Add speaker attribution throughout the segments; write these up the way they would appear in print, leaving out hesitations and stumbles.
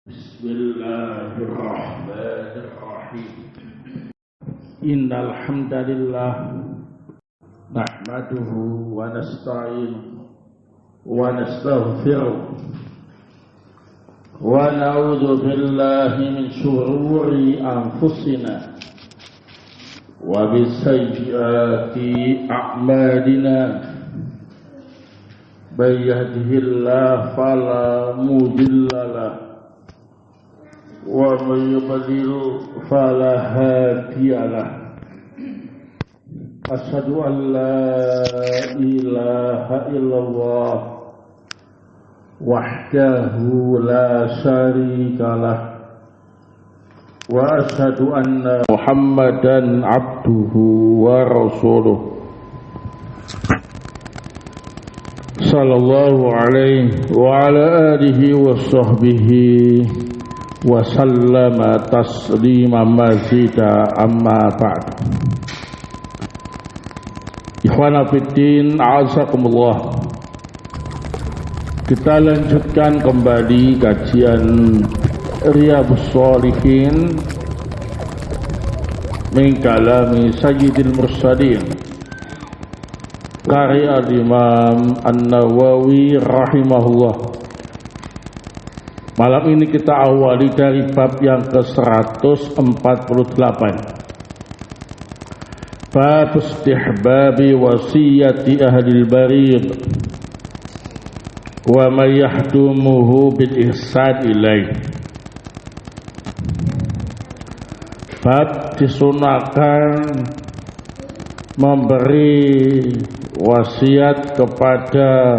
Speaker 1: Bismillahirrahmanirrahim. Innal hamdalillah nahmaduhu wa nasta'inuhu wa nastaghfiruh wa na'udzu billahi min shururi anfusina wa min sayyiati a'malina. May yahdihillahu fala mudilla lahu wa may yudlil fala hadiya lahu. Asyhadu an la ilaha illallah wahdahu la syarika lah wa asyhadu anna Muhammadan abduhu wa rasuluh sallallahu alaihi wa ala alihi wa sahbihi wa sallama taslima mazida amma ba'd. Ikhwana fiddin, a'azakumullah. Kita lanjutkan kembali kajian Riyadhus Shalihin min kalami Sayyidil Mursalin karya Imam An-Nawawi rahimahullah. Malam ini kita awali dari bab yang ke-148. Bab istihbabi wasiyati ahlil barid wa may yahdumuhu bil ihsan ilaih. Bab disunahkan memberi wasiat kepada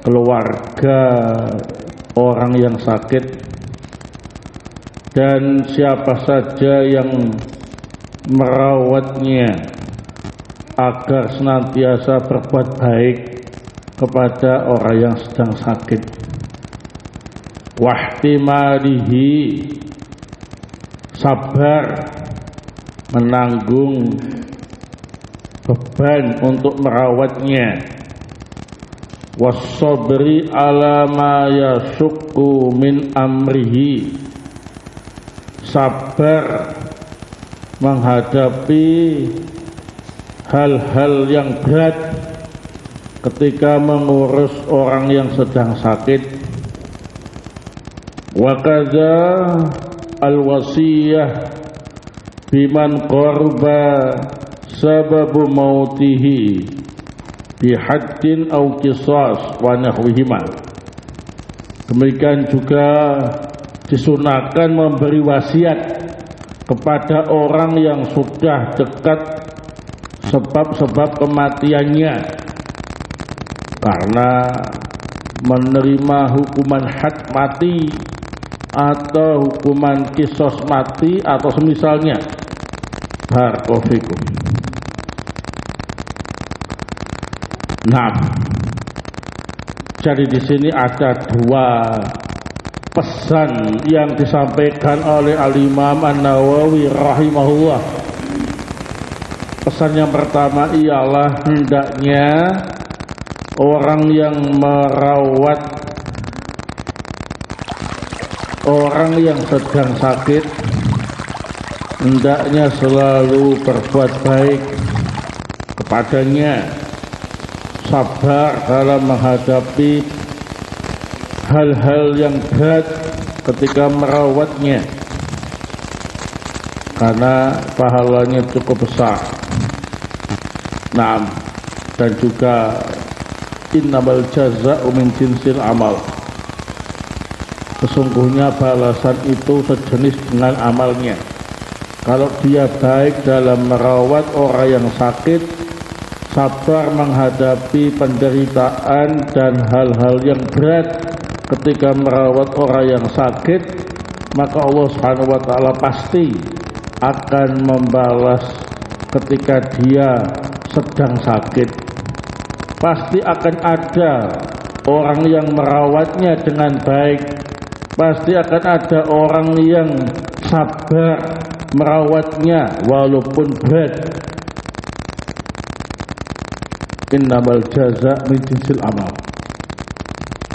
Speaker 1: keluarga orang yang sakit dan siapa saja yang merawatnya agar senantiasa berbuat baik kepada orang yang sedang sakit. Wahtimalihi, sabar menanggung beban untuk merawatnya. Wassabri ala ma yashukku min amrihi, sabar menghadapi hal-hal yang berat ketika mengurus orang yang sedang sakit. Wa kadza al-wasiyah biman qarba sababu mautihi bihaddin au qisas wa nahwihima. Demikian juga disunahkan memberi wasiat kepada orang yang sudah dekat sebab-sebab kematiannya karena menerima hukuman had mati atau hukuman qisas mati atau semisalnya. Barakallahu fikum. Nah, jadi di sini ada dua pesan yang disampaikan oleh Al-Imam An-Nawawi rahimahullah. Pesan yang pertama ialah hendaknya orang yang merawat orang yang sedang sakit hendaknya selalu berbuat baik kepadanya, sabar dalam menghadapi hal-hal yang berat ketika merawatnya karena pahalanya cukup besar. Nah, dan juga innamal jazaa'u min jinsil amal, sesungguhnya balasan itu sejenis dengan amalnya. Kalau dia baik dalam merawat orang yang sakit, sabar menghadapi penderitaan dan hal-hal yang berat ketika merawat orang yang sakit, maka Allah Subhanahu wa taala pasti akan membalas ketika dia sedang sakit. Pasti akan ada orang yang merawatnya dengan baik. Pasti akan ada orang yang sabar merawatnya walaupun berat. Innamal jaza' min jinsil amal.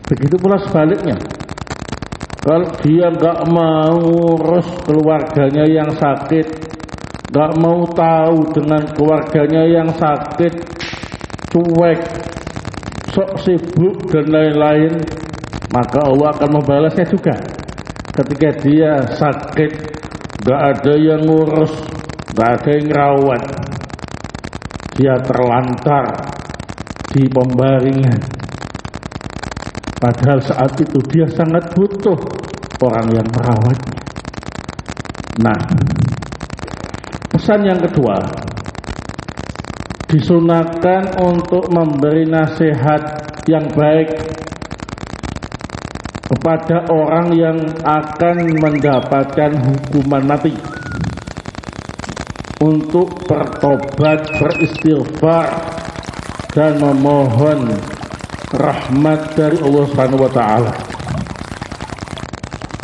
Speaker 1: Begitu pula sebaliknya. Kalau dia nggak mau urus keluarganya yang sakit, nggak mau tahu dengan keluarganya yang sakit, cuek, sok sibuk dan lain-lain, maka Allah akan membalasnya juga. Ketika dia sakit, nggak ada yang ngurus, nggak ada yang rawat, dia terlantar di pembaringan. Padahal saat itu dia sangat butuh orang yang merawatnya. Nah, pesan yang kedua, disunahkan untuk memberi nasihat yang baik kepada orang yang akan mendapatkan hukuman mati, untuk bertobat, beristighfar, dan memohon rahmat dari Allah Subhanahu wa taala.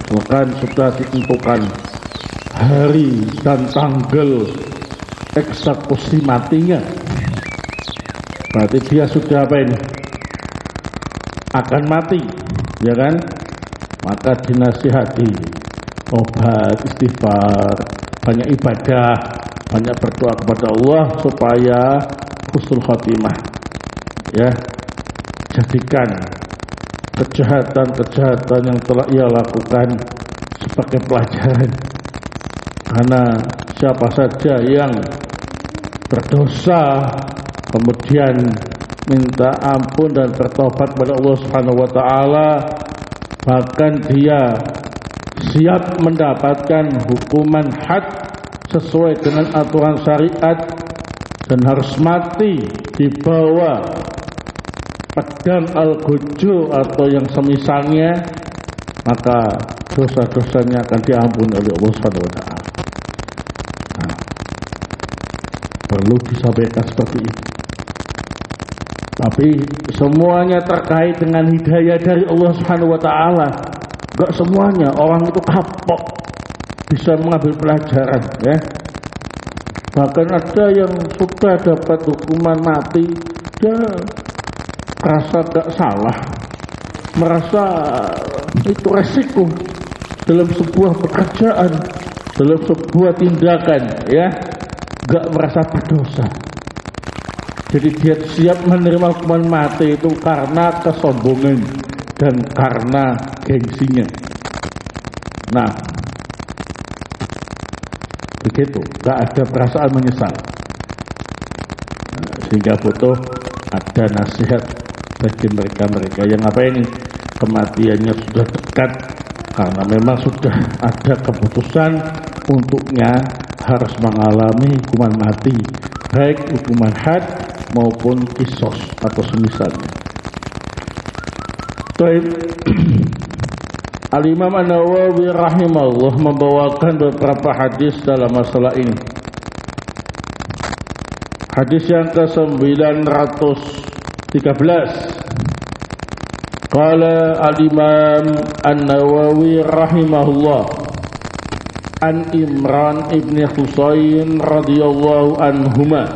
Speaker 1: Bahkan sudah ditentukan hari dan tanggal eksekusi matinya. Berarti dia sudah apa ini? Akan mati, ya kan? Maka dinasihati, obat, istighfar, banyak ibadah, banyak berdoa kepada Allah supaya husnul khotimah. Ya, jadikan kejahatan-kejahatan yang telah ia lakukan sebagai pelajaran. Karena siapa saja yang berdosa kemudian minta ampun dan bertobat kepada Allah Subhanahu wa taala, bahkan dia siap mendapatkan hukuman had sesuai dengan aturan syariat dan harus mati di bawah pedang al-gojo atau yang semisalnya, maka dosa-dosanya akan diampuni oleh Allah Subhanahu wa taala. Nah, perlu disampaikan seperti itu. Tapi semuanya terkait dengan hidayah dari Allah Subhanahu wa taala. Enggak semuanya orang itu kapok bisa mengambil pelajaran, ya. Bahkan ada yang sudah dapat hukuman mati, dia merasa gak salah, merasa itu resiko dalam sebuah pekerjaan, dalam sebuah tindakan, ya, gak merasa berdosa. Jadi dia siap menerima hukuman mati itu karena kesombongan dan karena gengsinya. Nah, begitu, gak ada perasaan menyesal. Nah, sehingga butuh ada nasihat bagi mereka-mereka yang apa ini, kematiannya sudah dekat, karena memang sudah ada keputusan untuknya harus mengalami hukuman mati, baik hukuman had maupun kisos atau semisalnya. Baik. Al-Imam An-Nawawi rahimahullah membawakan beberapa hadis dalam masalah ini. Hadis yang ke-913. Qala Al-Imam An-Nawawi rahimahullah an Imran ibn Husayn radhiyallahu anhuma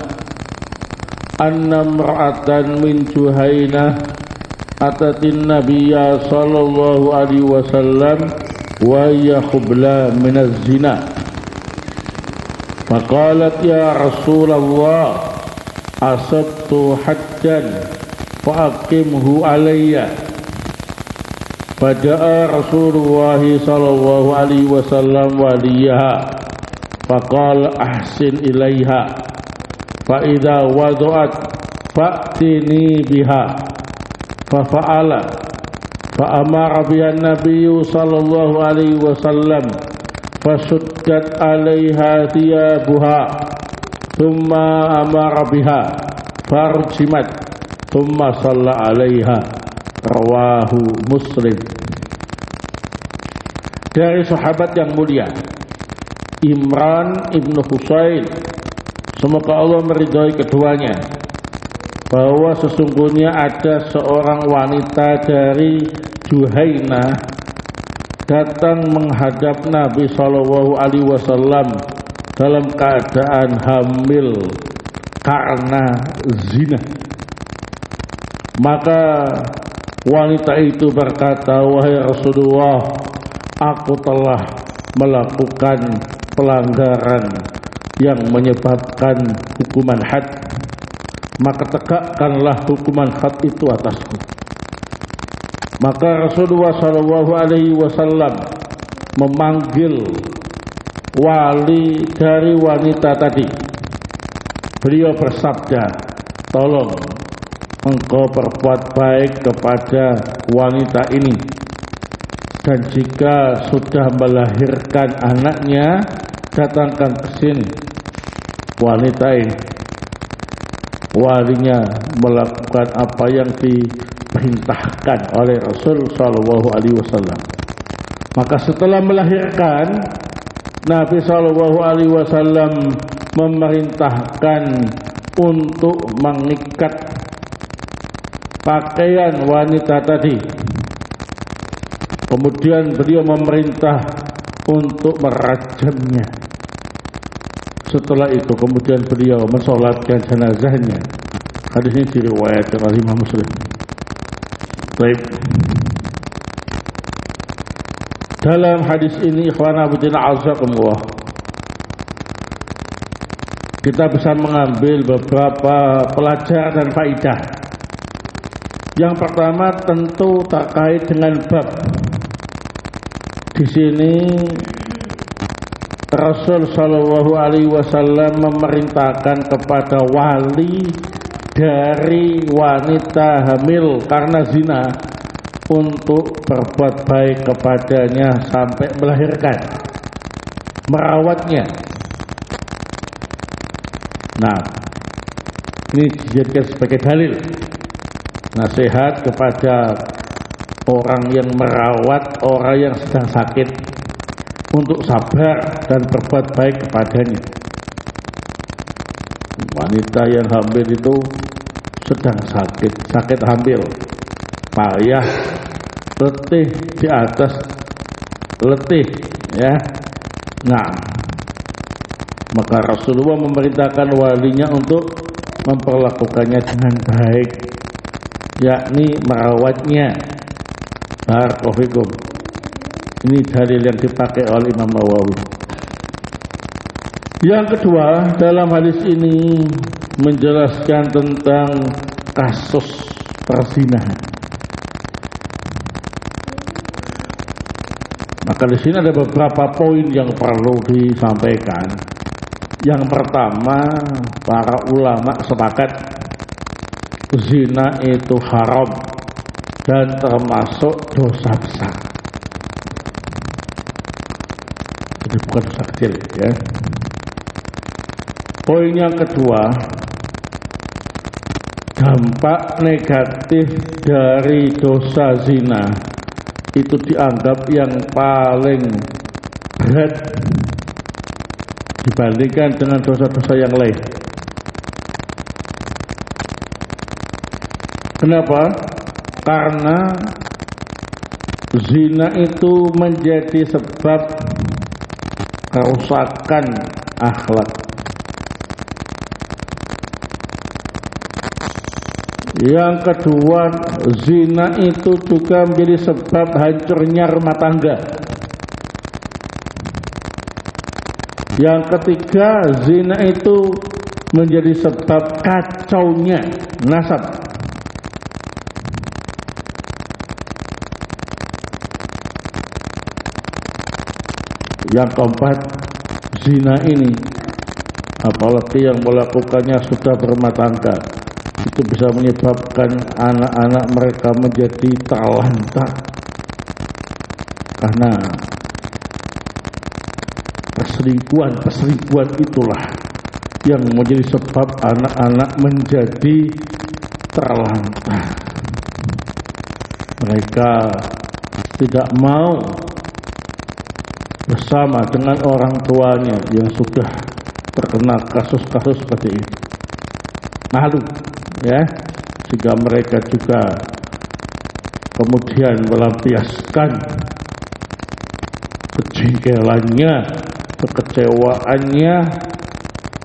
Speaker 1: anna imra'atan min Juhainah atatin nabiyya sallallahu alaihi wasallam wa hiya khubla min az-zina faqalat ya Rasulullah asabtu haddan fa'aqimhu alayya fada'a Rasulullah sallallahu alaihi wasallam waliyaha faqala ahsin ilaiha fa idza wada'at fa'tini biha fafa'ala fa'amara biha an-nabiyyu sallallahu alaihi wasallam fasuddat 'alaiha thiyabuha thumma amara biha farjimat thumma shalla 'alaiha rawahu Muslim. Dari sahabat yang mulia Imran ibn Husayn, semoga Allah meridhai keduanya, bahwa sesungguhnya ada seorang wanita dari Juhainah datang menghadap Nabi Shallallahu Alaihi Wasallam dalam keadaan hamil karena zina. Maka wanita itu berkata, wahai Rasulullah, aku telah melakukan pelanggaran yang menyebabkan hukuman had, maka tegakkanlah hukuman had itu atasku. Maka Rasulullah SAW memanggil wali dari wanita tadi. Beliau bersabda, tolong engkau berbuat baik kepada wanita ini, dan jika sudah melahirkan anaknya, datangkan ke sini wanita ini. Walinya melakukan apa yang diperintahkan oleh Rasul SAW. Maka setelah melahirkan, Nabi SAW memerintahkan untuk mengikat pakaian wanita tadi. Kemudian beliau memerintah untuk merajamnya. Setelah itu kemudian beliau mensolatkan jenazahnya. Hadis ini diriwayatkan oleh Imam Muslim. Baik. Dalam hadis ini ikhwana fillah azakumullah, kita bisa mengambil beberapa pelajaran dan faidah. Yang pertama tentu terkait dengan bab. Di sini Rasul Shallallahu Alaihi Wasallam memerintahkan kepada wali dari wanita hamil karena zina untuk berbuat baik kepadanya sampai melahirkan, merawatnya. Nah, ini dijadikan sebagai dalil nasihat kepada orang yang merawat orang yang sedang sakit untuk sabar dan berbuat baik kepadanya. Wanita yang hamil itu sedang sakit hamil, payah, letih di atas letih, ya. Nah, maka Rasulullah memerintahkan walinya untuk memperlakukannya dengan baik, yakni merawatnya. Barakallahu. Ini dalil yang dipakai oleh Imam Nawawi. Yang kedua, dalam hadis ini menjelaskan tentang kasus perzinahan. Maka di sini ada beberapa poin yang perlu disampaikan. Yang pertama, para ulama sepakat zina itu haram dan termasuk dosa besar. Jadi bukan dosa kecil, ya. Poin yang kedua, dampak negatif dari dosa zina itu dianggap yang paling berat dibandingkan dengan dosa-dosa yang lain. Kenapa? Karena zina itu menjadi sebab kerusakan akhlak. Yang kedua, zina itu juga menjadi sebab hancurnya rumah tangga. Yang ketiga, zina itu menjadi sebab kacaunya nasab. Yang keempat, zina ini apalagi yang melakukannya sudah berumah tangga, itu bisa menyebabkan anak-anak mereka menjadi terlantar karena perselingkuhan itulah yang menjadi sebab anak-anak menjadi terlantar. Mereka tidak mau bersama dengan orang tuanya yang sudah terkena kasus-kasus seperti ini. Malu, ya, sehingga mereka juga kemudian melampiaskan kejengkelannya, kekecewaannya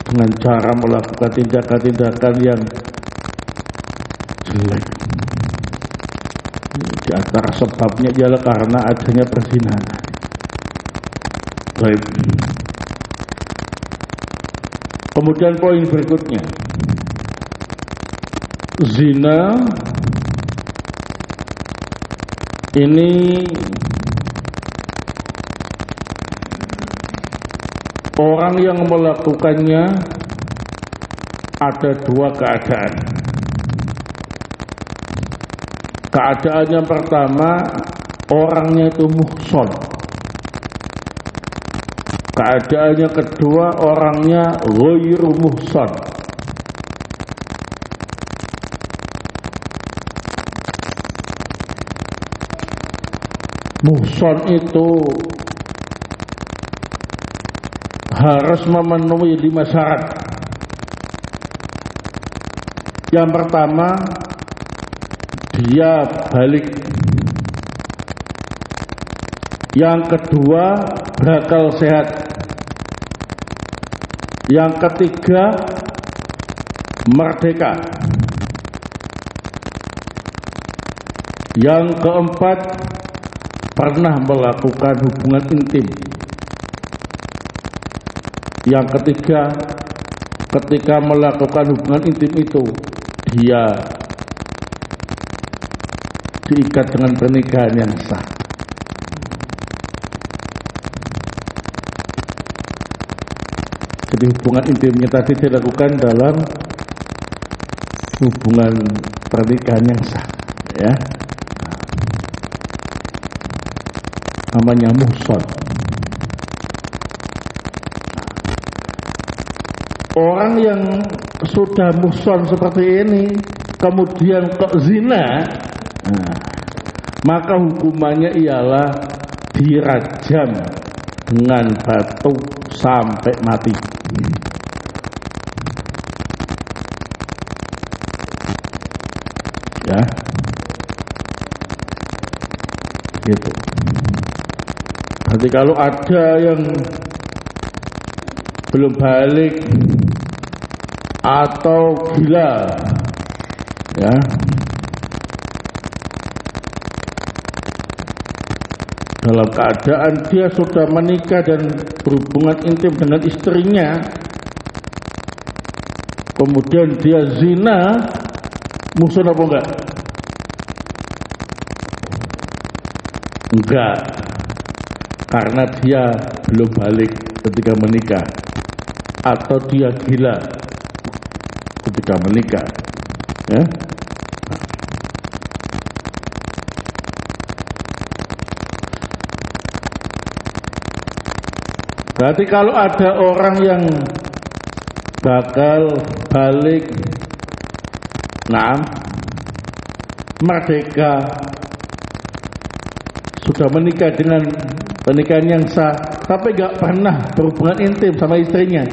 Speaker 1: dengan cara melakukan tindakan-tindakan yang jelek. Di antara sebabnya ialah karena adanya perzinahan. Baik. Kemudian poin berikutnya, zina ini orang yang melakukannya ada dua keadaan. Keadaan yang pertama, orangnya itu muhson. Keadaan yang kedua, orangnya ghairu muhson. Muhson itu harus memenuhi 5 syarat. Yang pertama, dia balik. Yang kedua, berakal sehat. Yang ketiga, merdeka. Yang keempat, pernah melakukan hubungan intim. Yang ketiga, ketika melakukan hubungan intim itu, dia diikat dengan pernikahan yang sah. Jadi hubungan intimnya tadi dilakukan dalam hubungan pernikahan yang sah, ya. Namanya muhson. Orang yang sudah muhson seperti ini kemudian kok zina, maka hukumannya ialah dirajam dengan batu sampai mati. Ya, gitu. Berarti kalau ada yang belum balik atau gila, ya, dalam keadaan dia sudah menikah dan berhubungan intim dengan istrinya, kemudian dia zina, muhson apa enggak? Enggak, karena dia belum balik ketika menikah, atau dia gila ketika menikah, ya. Berarti kalau ada orang yang bakal balik, merdeka, sudah menikah dengan pernikahan yang sah, tapi gak pernah berhubungan intim sama istrinya,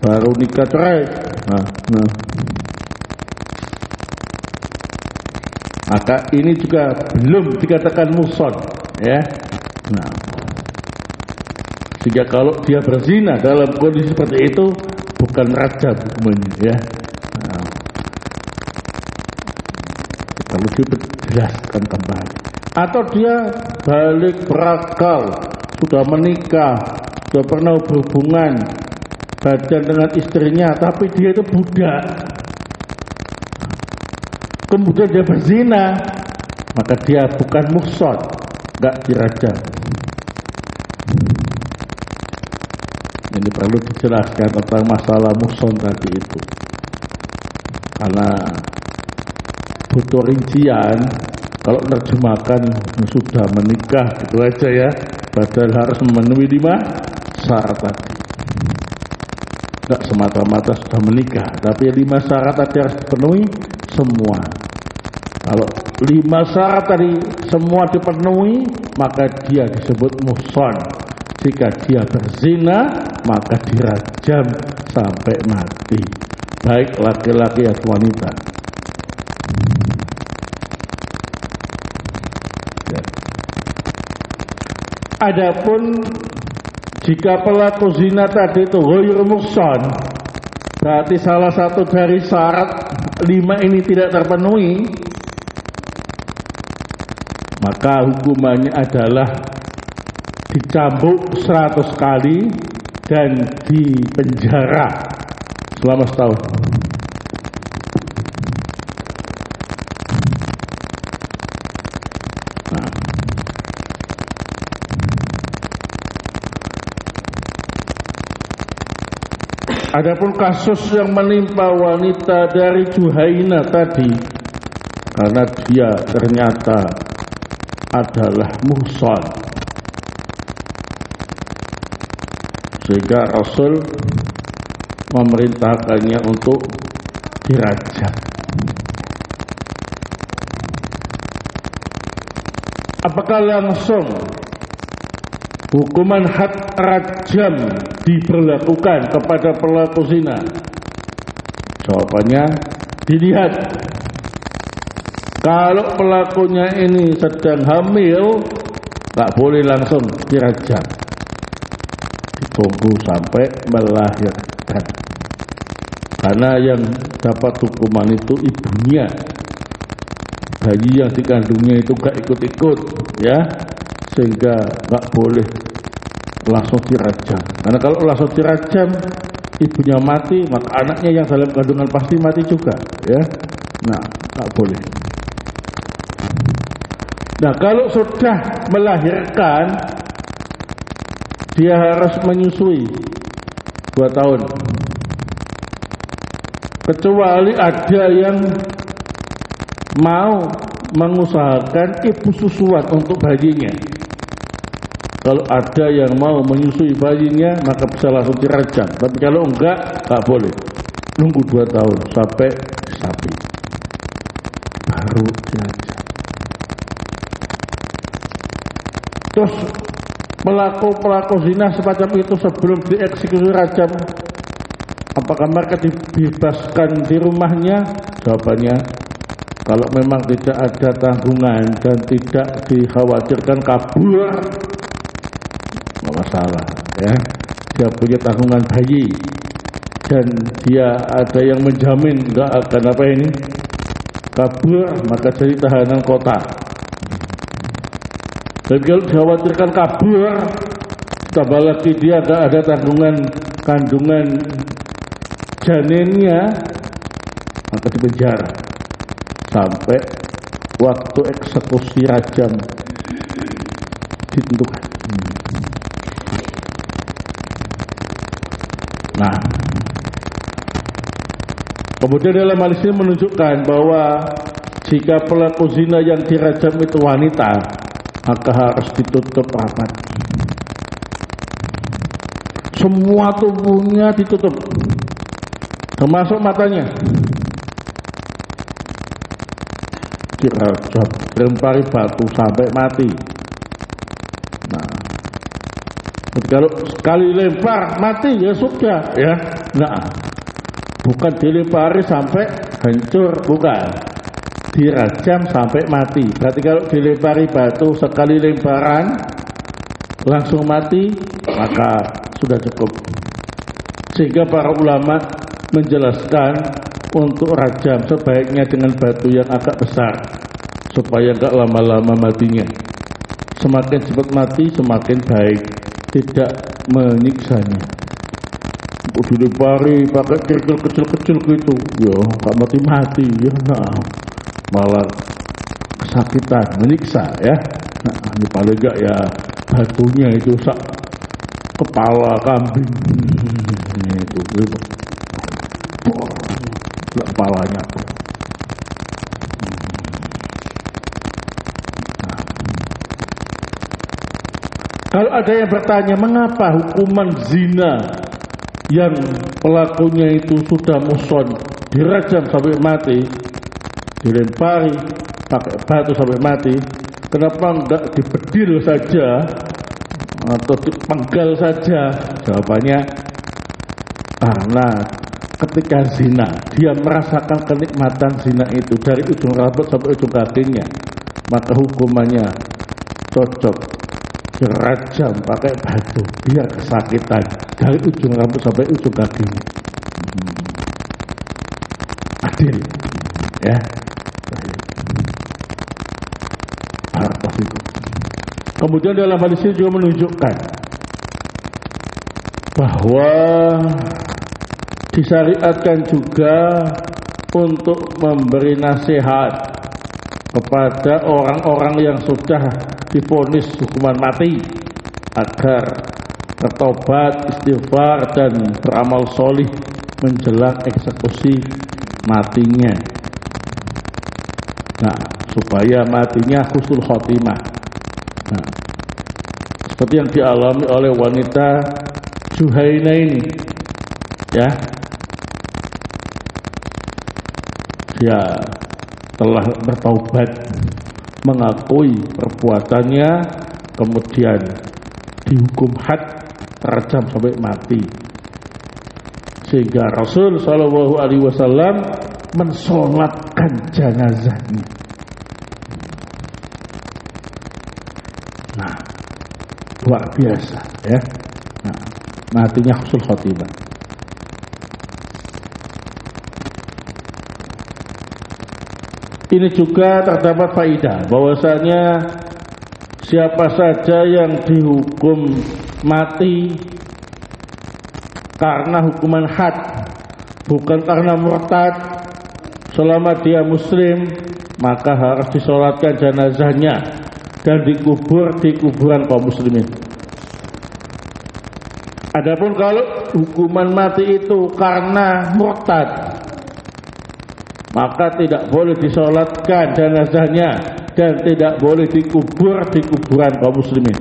Speaker 1: baru nikah cerai, maka ini juga belum dikatakan muhson, ya. Nah, sehingga kalau dia berzina dalam kondisi seperti itu bukan rajam hukumannya, ya. Nah, kalau dijelaskan kembali, atau dia balik berakal, sudah menikah, sudah pernah berhubungan badan dengan istrinya, tapi dia itu budak, kemudian dia berzina, maka dia bukan muhson, enggak dirajam. Ini perlu dijelaskan tentang masalah muhson tadi itu, karena butuh rincian. Kalau menerjemahkan sudah menikah gitu aja, ya, padahal harus memenuhi 5 syarat tadi. Enggak semata-mata sudah menikah, tapi 5 syarat tadi harus dipenuhi semua. Kalau 5 syarat tadi semua dipenuhi, maka dia disebut muhson. Jika dia berzina, maka dirajam sampai mati, baik laki-laki atau wanita. Adapun jika pelaku zina tadi itu ghairu muhson, berarti salah satu dari syarat 5 ini tidak terpenuhi, maka hukumannya adalah dicambuk 100 kali dan dipenjara selama setahun. Adapun kasus yang menimpa wanita dari Juhaina tadi, karena dia ternyata adalah muhsan, sehingga Rasul memerintahkannya untuk dirajam. Apakah langsung hukuman had rajam diberlakukan kepada pelaku zina? Jawabannya dilihat. Kalau pelakunya ini sedang hamil, tak boleh langsung dirajam. Ditunggu sampai melahirkan. Karena yang dapat hukuman itu ibunya. Bayi yang dikandungnya itu gak ikut-ikut, ya, sehingga gak boleh langsung dirajam. Karena kalau langsung dirajam, ibunya mati, maka anaknya yang dalam kandungan pasti mati juga, ya. Nah, tak boleh. Nah, kalau sudah melahirkan, dia harus menyusui 2 tahun. Kecuali ada yang mau mengusahakan ibu susuan untuk bayinya. Kalau ada yang mau menyusui bayinya, maka bisa langsung dirajam. Tapi kalau enggak, tak boleh. Nunggu 2 tahun sampai sapi, baru dirajam. Terus pelaku zina semacam itu sebelum dieksekusi rajam, apakah mereka dibebaskan di rumahnya? Jawabannya, kalau memang tidak ada tanggungan dan tidak dikhawatirkan kabur, nggak masalah, ya. Dia punya tanggungan bayi dan dia ada yang menjamin nggak akan kabur, maka jadi tahanan kota. Tapi kalau dikhawatirkan kabur, tambah lagi dia nggak ada tanggungan kandungan janinnya, maka dipenjara sampai waktu eksekusi rajam ditentukan. Nah, kemudian dalam hal ini menunjukkan bahwa jika pelaku zina yang dirajam itu wanita, maka harus ditutup rapat. Semua tubuhnya ditutup, termasuk matanya. Dirajam, dilempari batu sampai mati. Nah, kalau sekali lempar mati ya sudah, ya. Nah, bukan dilempari sampai hancur, bukan. Dirajam sampai mati. Berarti kalau dilempari batu sekali lemparan langsung mati, maka sudah cukup. Sehingga para ulama menjelaskan untuk rajam sebaiknya dengan batu yang agak besar supaya enggak lama-lama matinya. Semakin cepat mati semakin baik, tidak menyiksanya. Dilempari pakai kerikil kecil-kecil gitu, ya enggak mati-mati, ya. Nah, malah kesakitan, menyiksa, ya. Nah, ini paling enggak ya batunya itu sak kepala kambing. Itu kepalanya. Nah. Kalau ada yang bertanya, mengapa hukuman zina yang pelakunya itu sudah muhsan dirajam sampai mati, dilempari pakai batu sampai mati, kenapa enggak dibedil saja atau dipenggal saja? Jawabannya, karena ketika zina dia merasakan kenikmatan zina itu dari ujung rambut sampai ujung kakinya, maka hukumannya cocok dirajam pakai batu biar kesakitan dari ujung rambut sampai ujung kakinya. Adil, ya. Harus Kemudian dalam hadis ini juga menunjukkan bahwa disyariatkan juga untuk memberi nasihat kepada orang-orang yang sudah divonis hukuman mati agar bertobat, istighfar dan beramal solih menjelang eksekusi matinya. Nah, supaya matinya husnul khotimah. Nah, seperti yang dialami oleh wanita Juhaina ini, ya, dia telah bertaubat, mengakui perbuatannya, kemudian dihukum had, terjam sampai mati. Sehingga Rasul Shallallahu Alaihi Wasallam mensolatkan jenazahnya. Nah, luar biasa, ya. Nah, matinya husnul khotimah. Ini juga terdapat faedah bahwasanya siapa saja yang dihukum mati karena hukuman had, bukan karena murtad, selama dia muslim, maka harus disolatkan jenazahnya dan dikubur di kuburan kaum muslimin. Adapun kalau hukuman mati itu karena murtad, maka tidak boleh disolatkan jenazahnya dan tidak boleh dikubur di kuburan kaum muslimin.